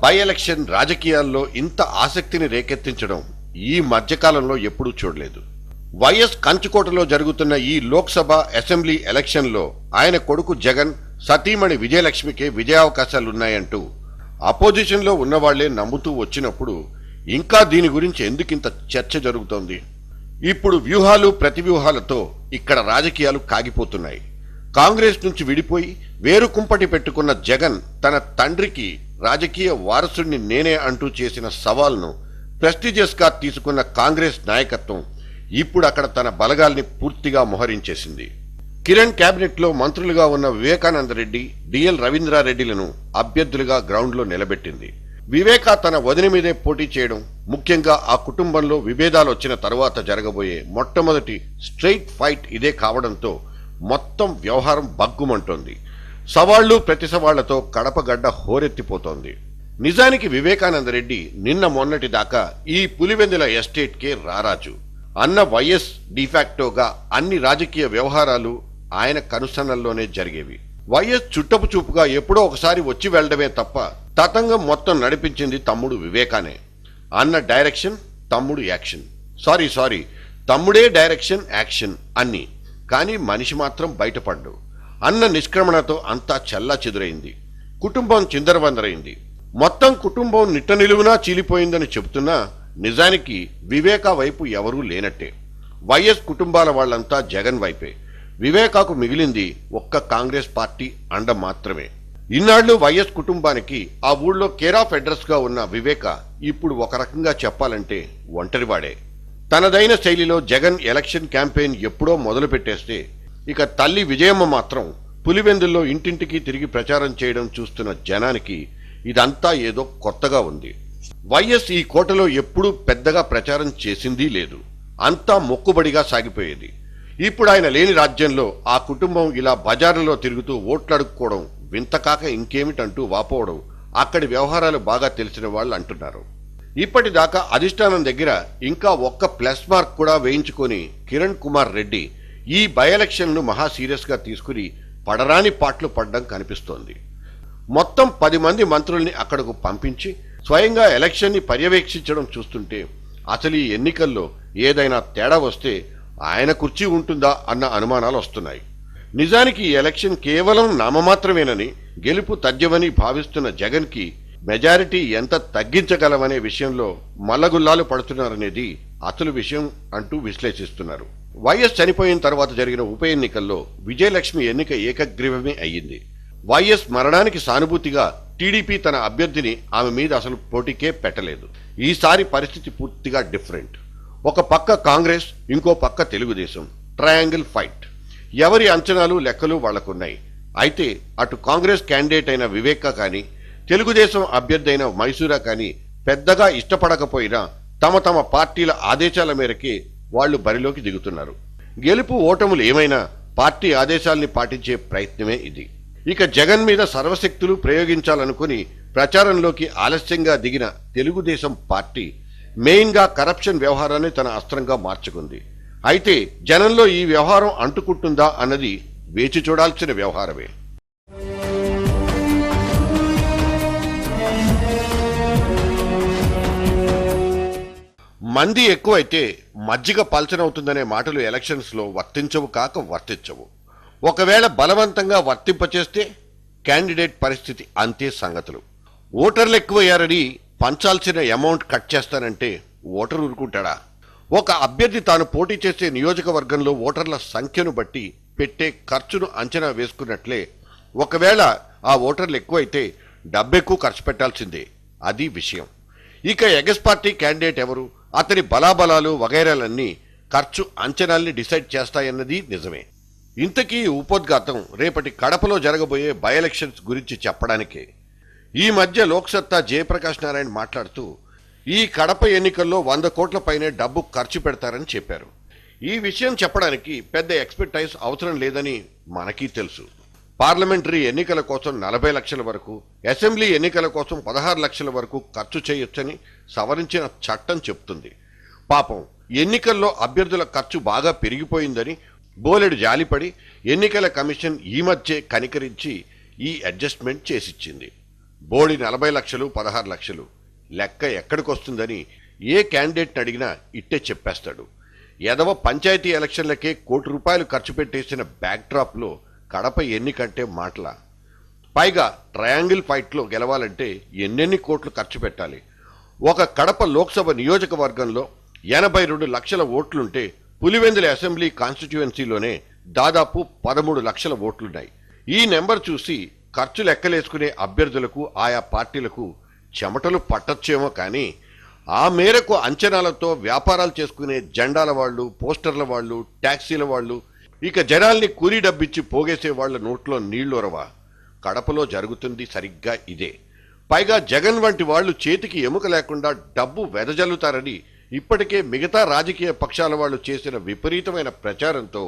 By election రాజకీయాల్లో ఇంత ఆసక్తిని రేకెత్తించడం ఈ మధ్యకాలంలో ఎప్పుడూ చూడలేదు. వైఎస్ కంచుకోటలో జరుగుతున్న ఈ లోక్సభ అసెంబ్లీ ఎలక్షన్లో ఆయన కొడుకు జగన్, సతీమణి విజయలక్ష్మికే విజయావకాశాలున్నాయంటూ అపోజిషన్లో ఉన్నవాళ్లే నమ్ముతూ వచ్చినప్పుడు ఇంకా దీని గురించి ఎందుకింత చర్చ జరుగుతోంది? ఇప్పుడు వ్యూహాలు ప్రతివ్యూహాలతో ఇక్కడ రాజకీయాలు కాగిపోతున్నాయి. కాంగ్రెస్ నుంచి విడిపోయి వేరు కుంపటి పెట్టుకున్న జగన్ తన తండ్రికి రాజకీయ వారసుడిని నేనే అంటూ చేసిన సవాల్ను ప్రెస్టీజియస్ గా తీసుకున్న కాంగ్రెస్ నాయకత్వం ఇప్పుడు అక్కడ తన బలగాల్ని పూర్తిగా మోహరించేసింది. కిరణ్ కేబినెట్ లో మంత్రులుగా ఉన్న వివేకానంద రెడ్డి, డిఎల్ రవీంద్రారెడ్డిలను అభ్యర్థులుగా గ్రౌండ్లో నిలబెట్టింది. వివేక తన వదిన మీదే పోటీ చేయడం, ముఖ్యంగా ఆ కుటుంబంలో విభేదాలు వచ్చిన తరువాత జరగబోయే మొట్టమొదటి స్ట్రెయిట్ ఫైట్ ఇదే కావడంతో మొత్తం వ్యవహారం బగ్గుమంటోంది. సవాళ్లు ప్రతి సవాళ్లతో కడపగడ్డ హోరెత్తిపోతోంది. నిజానికి వివేకానంద రెడ్డి నిన్న మొన్నటి దాకా ఈ పులివెందుల ఎస్టేట్కే రారాజు. అన్న వైఎస్ డిఫాక్టోగా అన్ని రాజకీయ వ్యవహారాలు ఆయన కనుసన్నల్లోనే జరిగేవి. వైఎస్ చుట్టపు చూపుగా ఎప్పుడో ఒకసారి వచ్చి వెళ్లడమే తప్ప తతంగం మొత్తం నడిపించింది తమ్ముడు వివేకానే. అన్న డైరెక్షన్, తమ్ముడు యాక్షన్. సారీ తమ్ముడే డైరెక్షన్, యాక్షన్ అన్ని. కానీ మనిషి మాత్రం బయటపడ్డు. అన్న నిష్క్రమణతో అంతా చల్లా చెదురైంది. కుటుంబం చిందరవందరైంది. మొత్తం కుటుంబం నిట్ట నిలువునా చీలిపోయిందని చెబుతున్నా నిజానికి వివేక వైపు ఎవరూ లేనట్టే. వైఎస్ కుటుంబాల వాళ్లంతా జగన్ వైపే. వివేకాకు మిగిలింది ఒక్క కాంగ్రెస్ పార్టీ అండ మాత్రమే. ఇన్నాళ్లు వైఎస్ కుటుంబానికి ఆ ఊళ్ళో కేర్ ఆఫ్ అడ్రస్ గా ఉన్న వివేక ఇప్పుడు ఒక రకంగా చెప్పాలంటే ఒంటరివాడే. తనదైన శైలిలో జగన్ ఎలక్షన్ క్యాంపెయిన్ ఎప్పుడో మొదలు పెట్టేస్తే ఇక తల్లి విజయమ్మ మాత్రం పులివెందుల్లో ఇంటింటికి తిరిగి ప్రచారం చేయడం చూస్తున్న జనానికి ఇదంతా ఏదో కొత్తగా ఉంది. వైఎస్ ఈ కోటలో ఎప్పుడూ పెద్దగా ప్రచారం చేసిందీ లేదు. అంతా మొక్కుబడిగా సాగిపోయేది. ఇప్పుడు ఆయన లేని రాజ్యంలో ఆ కుటుంబం ఇలా బజారులో తిరుగుతూ ఓట్లడుక్కోవడం వింతకాక ఇంకేమిటంటూ వాపోవడం అక్కడి వ్యవహారాలు బాగా తెలిసిన వాళ్ళు అంటున్నారు. ఇప్పటిదాకా అధిష్టానం దగ్గర ఇంకా ఒక్క ప్లస్ మార్క్ కూడా వేయించుకొని కిరణ్ కుమార్ రెడ్డి ఈ బై ఎలక్షన్ ను మహా సీరియస్ గా తీసుకుని పడరాని పాటలు పడ్డం కనిపిస్తోంది. మొత్తం 10 మంది మంత్రుల్ని అక్కడకు పంపించి స్వయంగా ఎలక్షన్ ని పర్యవేక్షించడం చూస్తుంటే అసలు ఈ ఎన్నికల్లో ఏదైనా తేడా వస్తే ఆయన కుర్చీ ఉంటుందా అన్న అనుమానాలు వస్తున్నాయి. నిజానికి ఈ ఎలక్షన్ కేవలం నామమాత్రమేనని, గెలుపు తథ్యమని భావిస్తున్న జగన్ కి మెజారిటీ ఎంత తగ్గించగలమనే విషయంలో మల్లగుల్లాలు పడుతున్నారనేది అసలు విషయం అంటూ విశ్లేషిస్తున్నారు. వైఎస్ చనిపోయిన తర్వాత జరిగిన ఉప ఎన్నికల్లో విజయలక్ష్మి ఎన్నిక ఏకగ్రీవమే అయ్యింది. వైఎస్ మరణానికి సానుభూతిగా టీడీపీ తన అభ్యర్థిని ఆమె మీద అసలు పోటీకే పెట్టలేదు. ఈసారి పరిస్థితి పూర్తిగా డిఫరెంట్. ఒక పక్క కాంగ్రెస్, ఇంకో పక్క తెలుగుదేశం. Triangle fight. ఎవరి అంచనాలు లెక్కలు వాళ్లకున్నాయి. అయితే అటు కాంగ్రెస్ క్యాండిడేట్ అయిన వివేక కానీ, తెలుగుదేశం అభ్యర్థి అయిన మైసూరా కానీ పెద్దగా ఇష్టపడకపోయినా తమ తమ పార్టీల ఆదేశాల మేరకే వాళ్లు బరిలోకి దిగుతున్నారు. గెలుపు ఓటములు ఏమైనా పార్టీ ఆదేశాల్ని పాటించే ప్రయత్నమే ఇది. ఇక జగన్ మీద సర్వశక్తులు ప్రయోగించాలనుకుని ప్రచారంలోకి ఆలస్యంగా దిగిన తెలుగుదేశం పార్టీ మెయిన్ గా కరప్షన్ వ్యవహారాన్ని తన అస్త్రంగా మార్చుకుంది. అయితే జనంలో ఈ వ్యవహారం అంటుకుంటుందా అన్నది వేచి చూడాల్సిన వ్యవహారమే. మంది ఎక్కువైతే మజ్జిగ పల్చనవుతుందనే మాటలు ఎలక్షన్స్ లో వర్తించవు కాక వర్తించవు. ఒకవేళ బలవంతంగా వర్తింపచేస్తే క్యాండిడేట్ పరిస్థితి అంతే సంగతులు. ఓటర్లు ఎక్కువయ్యారని పంచాల్సిన అమౌంట్ కట్ చేస్తానంటే ఓటరు ఊరుకుంటాడా? ఒక అభ్యర్థి తాను పోటీ చేసే నియోజకవర్గంలో ఓటర్ల సంఖ్యను బట్టి పెట్టే ఖర్చును అంచనా వేసుకున్నట్లే ఒకవేళ ఆ ఓటర్లు ఎక్కువైతే డబ్బెక్కువ ఖర్చు పెట్టాల్సిందే. అది విషయం. ఇక ఎగస్ పార్టీ క్యాండిడేట్ ఎవరు, అతని బలాబలాలు వగైరాలన్నీ ఖర్చు అంచనాల్ని డిసైడ్ చేస్తాయన్నది నిజమే. ఇంతకీ ఉపోద్ఘాతం రేపటి కడపలో జరగబోయే బై ఎలక్షన్స్ గురించి చెప్పడానికే. ఈ మధ్య లోక్సత్తా జయప్రకాష్ నారాయణ మాట్లాడుతూ ఈ కడప ఎన్నికల్లో 100 కోట్ల పైనే డబ్బు ఖర్చు పెడతారని చెప్పారు. ఈ విషయం చెప్పడానికి పెద్ద ఎక్స్పర్టైజ్ అవసరం లేదని మనకీ తెలుసు. పార్లమెంటరీ ఎన్నికల కోసం 40 లక్షల వరకు, అసెంబ్లీ ఎన్నికల కోసం 16 లక్షల వరకు ఖర్చు చేయొచ్చని సవరించిన చట్టం చెప్తుంది. పాపం ఎన్నికల్లో అభ్యర్థుల ఖర్చు బాగా పెరిగిపోయిందని బోలెడు జాలిపడి ఎన్నికల కమిషన్ ఈ మధ్య కనికరించి ఈ అడ్జస్ట్మెంట్ చేసిచ్చింది. బోడి 40 లక్షలు 16 లక్షలు లెక్క ఎక్కడికొస్తుందని ఏ క్యాండిడేట్ని అడిగినా ఇట్టే చెప్పేస్తాడు. ఎదవ పంచాయతీ ఎలక్షన్లకే ₹1 కోటి ఖర్చు పెట్టేసిన బ్యాక్డ్రాప్లో కడప ఎన్నికంటే మాటల. పైగా ట్రయాంగిల్ ఫైట్లో గెలవాలంటే ఎన్నెన్ని కోట్లు ఖర్చు పెట్టాలి. ఒక కడప లోక్సభ నియోజకవర్గంలో 82 లక్షల ఓట్లుంటే పులివెందుల అసెంబ్లీ కాన్స్టిట్యుయెన్సీలోనే దాదాపు 13 లక్షల ఓట్లున్నాయి. ఈ నెంబర్ చూసి ఖర్చు లెక్కలేసుకునే అభ్యర్థులకు ఆయా పార్టీలకు చెమటలు పట్టొచ్చేమో కానీ ఆ మేరకు అంచనాలతో వ్యాపారాలు చేసుకునే జెండాల వాళ్ళు, పోస్టర్ల వాళ్ళు, ట్యాక్సీల వాళ్ళు, ఇక జనాల్ని కూలీ డబ్బిచ్చి పోగేసే వాళ్ల నోట్లో నీళ్లొరవా. కడపలో జరుగుతుంది సరిగ్గా ఇదే. పైగా జగన్ వంటి వాళ్లు చేతికి ఎముక లేకుండా డబ్బు వెదజల్లుతారని ఇప్పటికే మిగతా రాజకీయ పక్షాల వాళ్ళు చేసిన విపరీతమైన ప్రచారంతో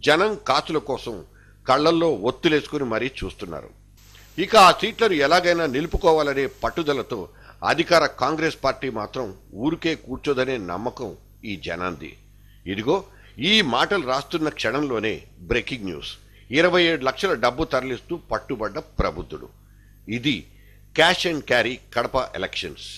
జనం కాసుల కోసం కళ్లల్లో ఒత్తులేసుకుని మరీ చూస్తున్నారు. ఇక ఆ సీట్లను ఎలాగైనా నిలుపుకోవాలనే పట్టుదలతో అధికార కాంగ్రెస్ పార్టీ మాత్రం ఊరికే కూర్చోదనే నమ్మకం ఈ జనాంది. ఇదిగో ఈ మాటలు రాస్తున్న క్షణంలోనే బ్రేకింగ్ న్యూస్. 27 లక్షల డబ్బు తరలిస్తూ పట్టుబడ్డ ప్రబుద్ధుడు. ఇది cash and carry Kadapa elections.